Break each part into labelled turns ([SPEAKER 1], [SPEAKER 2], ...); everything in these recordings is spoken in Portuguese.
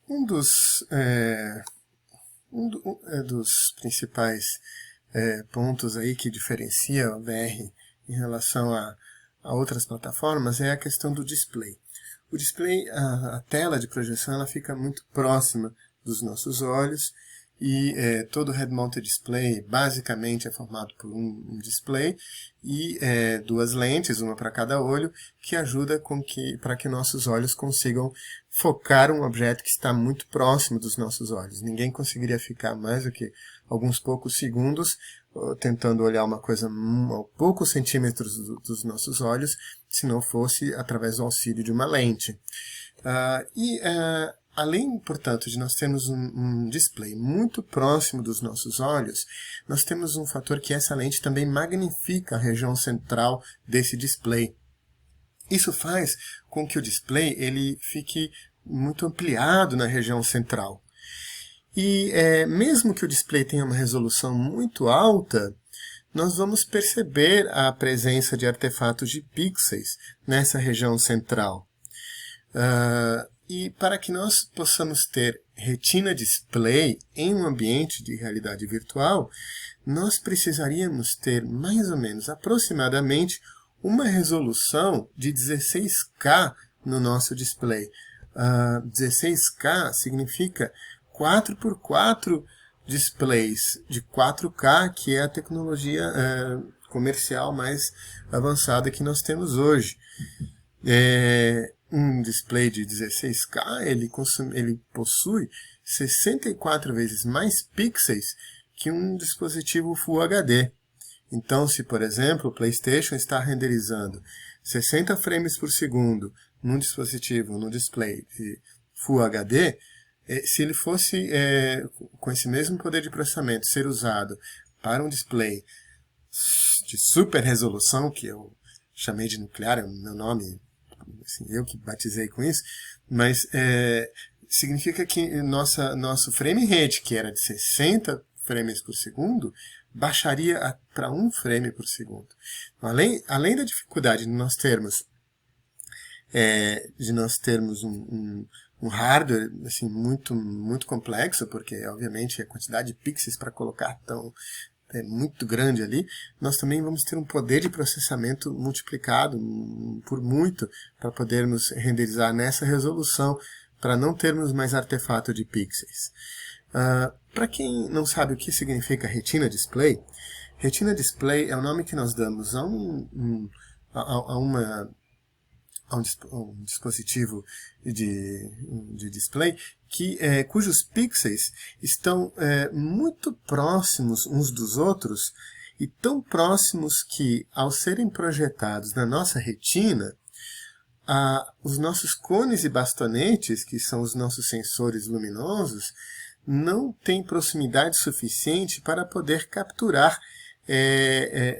[SPEAKER 1] Um dos, dos principais pontos aí que diferencia o VR em relação a outras plataformas é a questão do display. O display, a tela de projeção, ela fica muito próxima dos nossos olhos e todo head-mounted display basicamente é formado por um display e duas lentes, uma para cada olho, que ajuda para que nossos olhos consigam focar um objeto que está muito próximo dos nossos olhos. Ninguém conseguiria ficar mais do que alguns poucos segundos tentando olhar uma coisa a poucos centímetros dos nossos olhos, se não fosse através do auxílio de uma lente. Além, portanto, de nós termos um display muito próximo dos nossos olhos, nós temos um fator que essa lente também magnifica a região central desse display. Isso faz com que o display ele fique muito ampliado na região central. E mesmo que o display tenha uma resolução muito alta, nós vamos perceber a presença de artefatos de pixels nessa região central. E para que nós possamos ter retina display em um ambiente de realidade virtual, nós precisaríamos ter mais ou menos, aproximadamente, uma resolução de 16K no nosso display. 16K significa 4x4 displays de 4K, que é a tecnologia comercial mais avançada que nós temos hoje. Um display de 16K ele possui 64 vezes mais pixels que um dispositivo Full HD. Então, se por exemplo o PlayStation está renderizando 60 frames por segundo num dispositivo, num display de Full HD, se ele fosse com esse mesmo poder de processamento ser usado para um display de super resolução, que eu chamei de nuclear, é o meu nome, assim, eu que batizei com isso, mas significa que nosso frame rate, que era de 60 frames por segundo, baixaria para 1 frame por segundo. Então, além da dificuldade de nós termos um hardware assim, muito complexo, porque obviamente a quantidade de pixels para colocar é muito grande ali, nós também vamos ter um poder de processamento multiplicado por muito para podermos renderizar nessa resolução, para não termos mais artefato de pixels. Para quem não sabe o que significa Retina Display é o nome que nós damos a um dispositivo de display cujos pixels estão muito próximos uns dos outros e tão próximos que, ao serem projetados na nossa retina, os nossos cones e bastonetes, que são os nossos sensores luminosos, não têm proximidade suficiente para poder capturar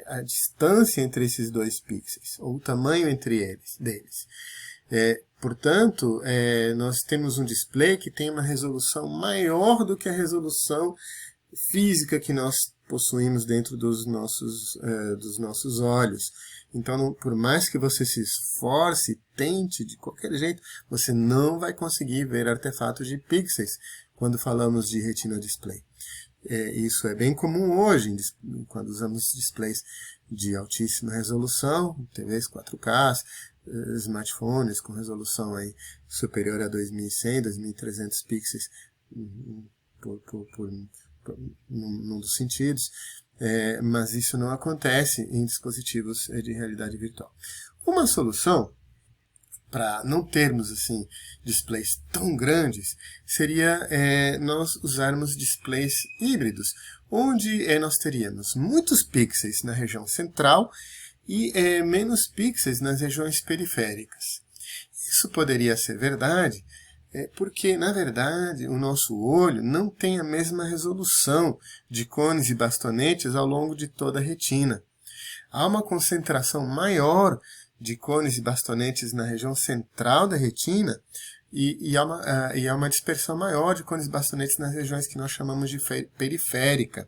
[SPEAKER 1] a distância entre esses dois pixels, ou o tamanho deles. Portanto, nós temos um display que tem uma resolução maior do que a resolução física que nós possuímos dentro dos nossos olhos. Então, por mais que você se esforce, tente de qualquer jeito, você não vai conseguir ver artefatos de pixels quando falamos de Retina Display. Isso é bem comum hoje, quando usamos displays de altíssima resolução, TVs 4K, smartphones com resolução aí superior a 2100, 2300 pixels num dos sentidos, mas isso não acontece em dispositivos de realidade virtual. Uma solução para não termos assim displays tão grandes seria nós usarmos displays híbridos, onde nós teríamos muitos pixels na região central e menos pixels nas regiões periféricas. Isso poderia ser verdade porque, na verdade, o nosso olho não tem a mesma resolução de cones e bastonetes ao longo de toda a retina. Há uma concentração maior de cones e bastonetes na região central da retina e há uma dispersão maior de cones e bastonetes nas regiões que nós chamamos de periférica.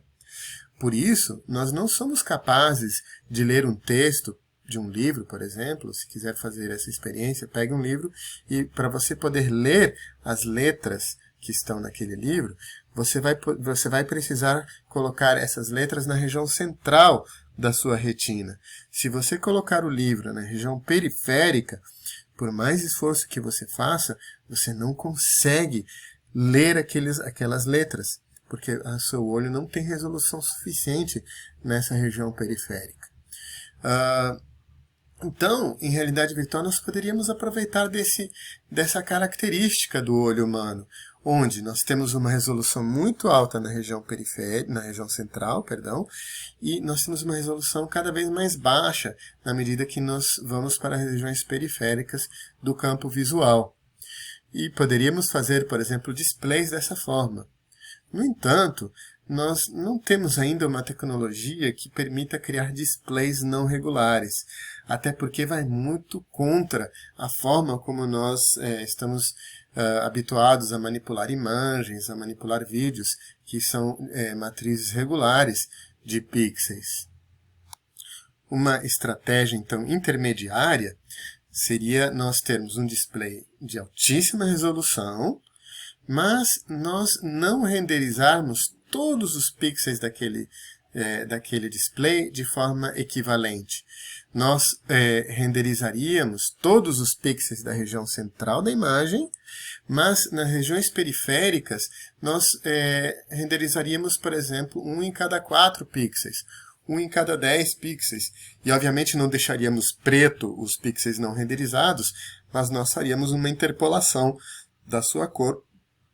[SPEAKER 1] Por isso, nós não somos capazes de ler um texto de um livro, por exemplo. Se quiser fazer essa experiência, pegue um livro e para você poder ler as letras que estão naquele livro, você vai precisar colocar essas letras na região central da sua retina. Se você colocar o livro na região periférica, por mais esforço que você faça, você não consegue ler aquelas letras, porque o seu olho não tem resolução suficiente nessa região periférica. Então, em realidade virtual, nós poderíamos aproveitar dessa característica do olho humano, onde nós temos uma resolução muito alta na região periférica, na região central, e nós temos uma resolução cada vez mais baixa na medida que nós vamos para as regiões periféricas do campo visual. E poderíamos fazer, por exemplo, displays dessa forma. No entanto, nós não temos ainda uma tecnologia que permita criar displays não regulares, até porque vai muito contra a forma como nós estamos habituados a manipular imagens, a manipular vídeos, que são matrizes regulares de pixels. Uma estratégia, então, intermediária seria nós termos um display de altíssima resolução, mas nós não renderizarmos todos os pixels daquele display de forma equivalente. Nós renderizaríamos todos os pixels da região central da imagem, mas nas regiões periféricas nós renderizaríamos, por exemplo, 1 em cada 4 pixels, 1 em cada 10 pixels. E obviamente não deixaríamos preto os pixels não renderizados, mas nós faríamos uma interpolação da sua cor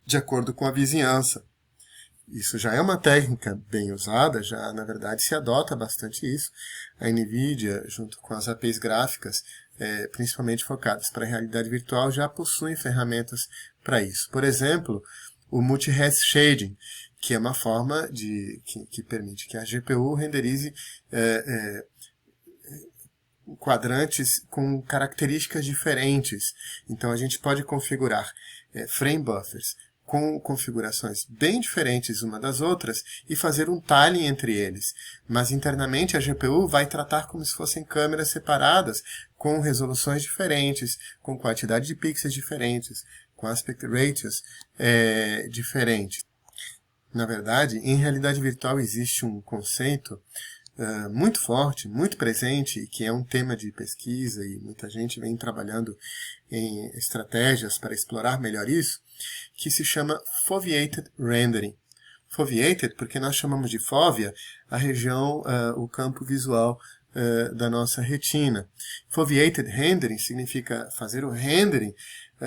[SPEAKER 1] de acordo com a vizinhança. Isso já é uma técnica bem usada, já na verdade se adota bastante isso. A NVIDIA, junto com as APIs gráficas, principalmente focadas para a realidade virtual, já possuem ferramentas para isso. Por exemplo, o Multi-Res Shading, que é uma forma que permite que a GPU renderize quadrantes com características diferentes. Então a gente pode configurar frame buffers com configurações bem diferentes uma das outras e fazer um tiling entre eles. Mas internamente a GPU vai tratar como se fossem câmeras separadas, com resoluções diferentes, com quantidade de pixels diferentes, com aspect ratios diferentes. Na verdade, em realidade virtual existe um conceito muito forte, muito presente, que é um tema de pesquisa e muita gente vem trabalhando em estratégias para explorar melhor isso, que se chama Foveated Rendering. Foveated porque nós chamamos de fóvea a região, o campo visual da nossa retina. Foveated Rendering significa fazer o rendering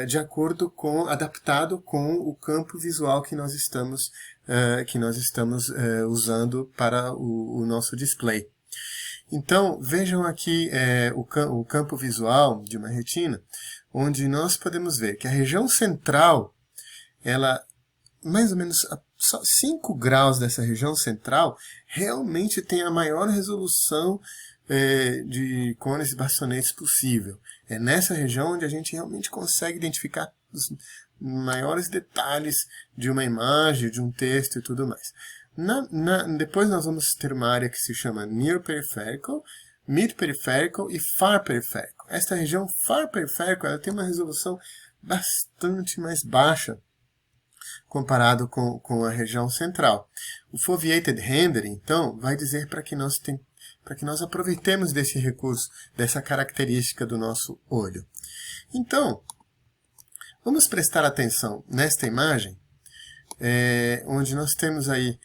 [SPEAKER 1] de acordo com, adaptado com o campo visual que nós estamos usando para o nosso display. Então, vejam aqui o campo visual de uma retina, onde nós podemos ver que a região central, ela, mais ou menos só 5 graus dessa região central, realmente tem a maior resolução de cones e bastonetes possível. É nessa região onde a gente realmente consegue identificar os maiores detalhes de uma imagem, de um texto e tudo mais. Depois nós vamos ter uma área que se chama Near Peripheral, Mid Peripheral e Far Peripheral. Esta região Far Peripheral ela tem uma resolução bastante mais baixa comparado com a região central. O Foveated Rendering, então, vai dizer para que nós aproveitemos desse recurso, dessa característica do nosso olho. Então, vamos prestar atenção nesta imagem, onde nós temos aí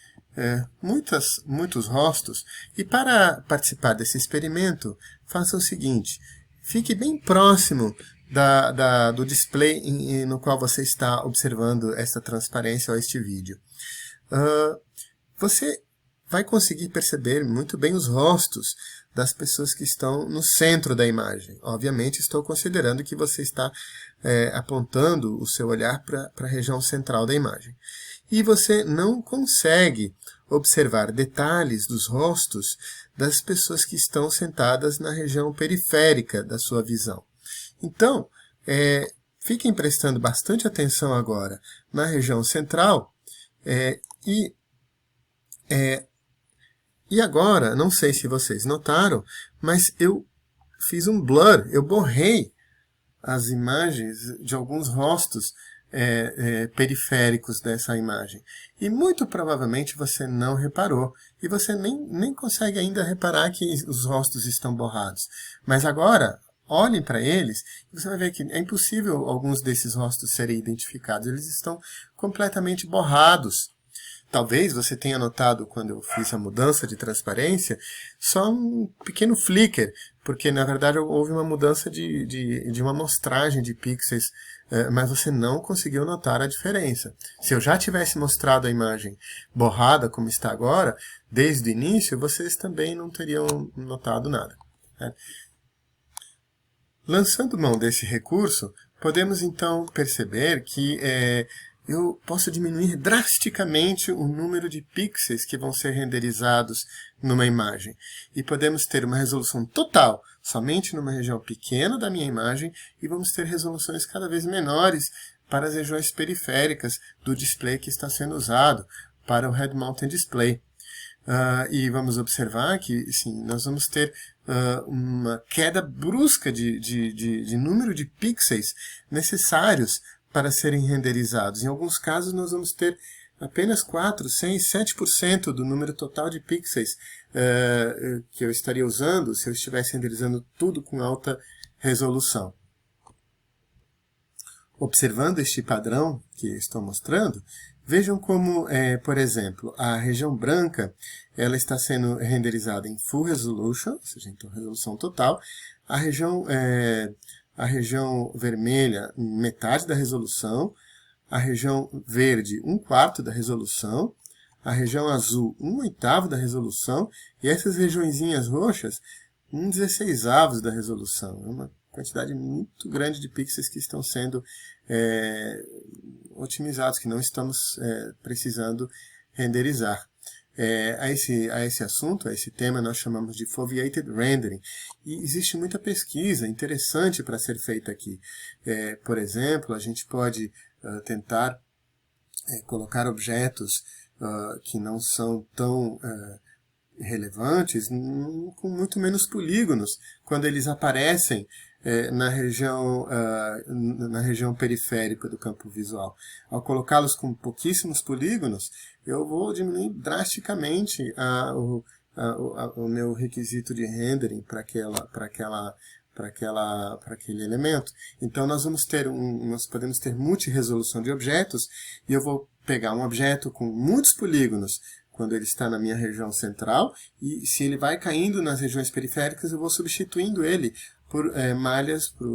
[SPEAKER 1] muitos rostos, e para participar desse experimento, faça o seguinte: fique bem próximo do display no qual você está observando esta transparência ou este vídeo. Você vai conseguir perceber muito bem os rostos das pessoas que estão no centro da imagem. Obviamente, estou considerando que você está apontando o seu olhar para a região central da imagem. E você não consegue observar detalhes dos rostos das pessoas que estão sentadas na região periférica da sua visão. Então, fiquem prestando bastante atenção agora na região central e agora, não sei se vocês notaram, mas eu fiz um blur, eu borrei as imagens de alguns rostos periféricos dessa imagem. E muito provavelmente você não reparou. E você nem consegue ainda reparar que os rostos estão borrados. Mas agora, olhem para eles e você vai ver que é impossível alguns desses rostos serem identificados. Eles estão completamente borrados. Talvez você tenha notado, quando eu fiz a mudança de transparência, só um pequeno flicker, porque na verdade houve uma mudança de uma amostragem de pixels, mas você não conseguiu notar a diferença. Se eu já tivesse mostrado a imagem borrada como está agora, desde o início, vocês também não teriam notado nada, né? Lançando mão desse recurso, podemos então perceber que eu posso diminuir drasticamente o número de pixels que vão ser renderizados numa imagem. E podemos ter uma resolução total somente numa região pequena da minha imagem e vamos ter resoluções cada vez menores para as regiões periféricas do display que está sendo usado, para o Head Mounted Display. E vamos observar que sim, nós vamos ter uma queda brusca de número de pixels necessários para serem renderizados. Em alguns casos nós vamos ter apenas 4, 6, 7% do número total de pixels que eu estaria usando se eu estivesse renderizando tudo com alta resolução. Observando este padrão que estou mostrando, vejam como, por exemplo, a região branca ela está sendo renderizada em Full Resolution, ou seja, então resolução total. A região vermelha, metade da resolução. A região verde, 1/4 da resolução. A região azul, 1/8 da resolução. E essas regiõezinhas roxas, 1/16 da resolução. É uma quantidade muito grande de pixels que estão sendo otimizados, que não estamos precisando renderizar. A esse assunto, a esse tema, nós chamamos de Foveated Rendering. E existe muita pesquisa interessante para ser feita aqui. Por exemplo, a gente pode tentar colocar objetos que não são tão relevantes com muito menos polígonos quando eles aparecem na região periférica do campo visual. Ao colocá-los com pouquíssimos polígonos, eu vou diminuir drasticamente o meu requisito de rendering para aquele elemento. Então nós podemos ter multiresolução de objetos e eu vou pegar um objeto com muitos polígonos quando ele está na minha região central, e se ele vai caindo nas regiões periféricas, eu vou substituindo ele por malhas, por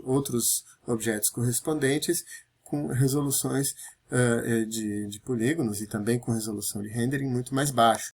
[SPEAKER 1] outros objetos correspondentes, com resoluções de polígonos e também com resolução de rendering muito mais baixa.